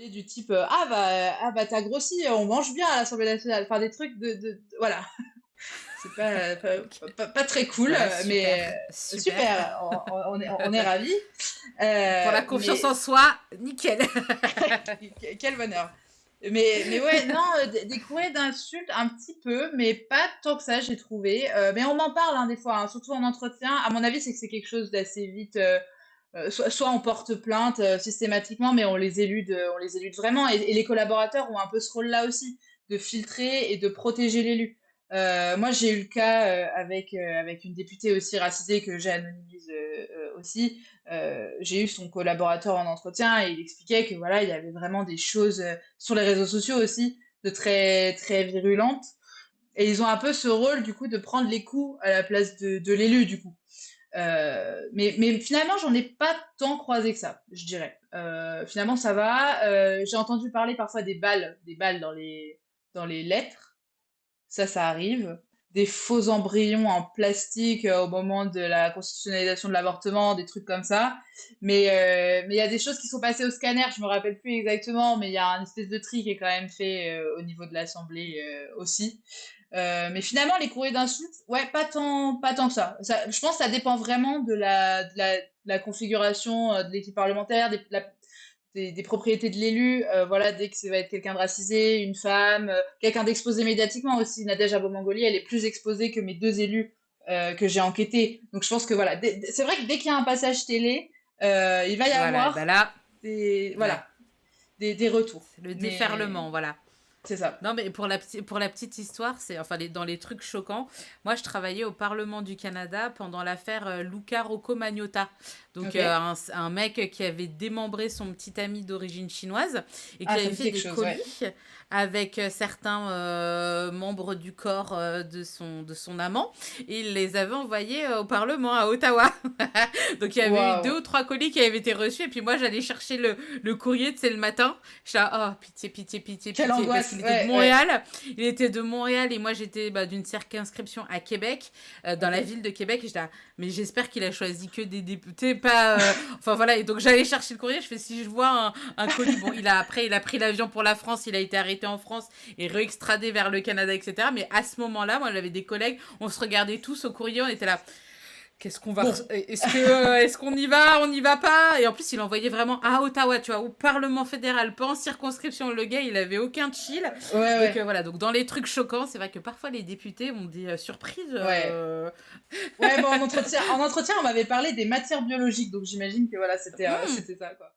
Et du type ah bah t'as grossi, on mange bien à l'Assemblée nationale. Enfin des trucs voilà. C'est pas très cool, Bah, super, mais super. super, on est ravis. Pour la confiance en Mais soi, nickel. quel bonheur. Mais ouais, non, des courriers d'insultes un petit peu, mais pas tant que ça, j'ai trouvé. Mais on m'en parle hein, des fois, hein, surtout en entretien. À mon avis, c'est que c'est quelque chose d'assez vite. Soit on porte plainte systématiquement, mais on les élude vraiment. Et les collaborateurs ont un peu ce rôle-là aussi, de filtrer et de protéger l'élu. Moi, j'ai eu le cas avec une députée aussi racisée que j'ai anonymise aussi. J'ai eu son collaborateur en entretien et il expliquait que voilà, il y avait vraiment des choses sur les réseaux sociaux aussi de très très virulentes. Et ils ont un peu ce rôle du coup de prendre les coups à la place de l'élu du coup. Mais finalement, j'en ai pas tant croisé que ça, je dirais. Finalement, ça va. J'ai entendu parler parfois des balles dans les lettres. Ça arrive. Des faux embryons en plastique au moment de la constitutionnalisation de l'avortement, des trucs comme ça. Mais il y a des choses qui sont passées au scanner, je me rappelle plus exactement, mais il y a une espèce de tri qui est quand même fait au niveau de l'Assemblée aussi. Mais finalement, les courriers d'insultes, ouais, pas tant que ça. Je pense que ça dépend vraiment de la configuration de l'équipe parlementaire, des propriétés de l'élu. Voilà, dès que ça va être quelqu'un de racisé, une femme, quelqu'un d'exposé médiatiquement aussi. Nadège Abomangoli, elle est plus exposée que mes deux élus que j'ai enquêtés. Donc je pense que voilà, c'est vrai que dès qu'il y a un passage télé, il va y Voilà, bah avoir là, ouais, voilà, des retours. c'est le Mais déferlement, voilà. c'est ça. Non, mais pour la petite histoire, c'est enfin dans les trucs choquants. Moi, je travaillais au Parlement du Canada pendant l'affaire Luca Rocco Magnotta. Donc, Ok. un mec qui avait démembré son petit ami d'origine chinoise et Ah, qui ça avait me dit fait quelque des chose, ouais. colis avec certains membres du corps de son amant. Et il les avait envoyés au Parlement à Ottawa. Donc, il y avait eu Waouh. 2 ou 3 colis qui avaient été reçus. Et puis, moi, j'allais chercher le courrier, tu sais, le matin. J'étais là, oh, pitié, pitié, pitié, Quelle pitié. Parce angoisse. qu'il était de Ouais, ouais. Montréal. Il était de Montréal et moi, j'étais d'une circonscription à Québec, dans la Ok. ville de Québec. Et j'étais là, mais j'espère qu'il a choisi que des députés, pas. Enfin, voilà. Et donc, j'allais chercher le courrier. Je fais, si je vois un colis. Bon, il a pris l'avion pour la France. Il a été arrêté en France et réextradé vers le Canada, etc. Mais à ce moment-là, moi, j'avais des collègues. On se regardait tous au courrier. On était là. Qu'est-ce qu'on va Bon. est-ce qu'on y va, on n'y va pas? Et en plus il envoyait vraiment à Ottawa, tu vois, au Parlement fédéral, pas en circonscription. Le gars il avait aucun chill. Ouais, Donc ouais. voilà, donc dans les trucs choquants, c'est vrai que parfois les députés ont des surprises. Ouais. Ouais, bon, en entretien, on m'avait parlé des matières biologiques, donc j'imagine que voilà, c'était Hmm, c'était ça, quoi.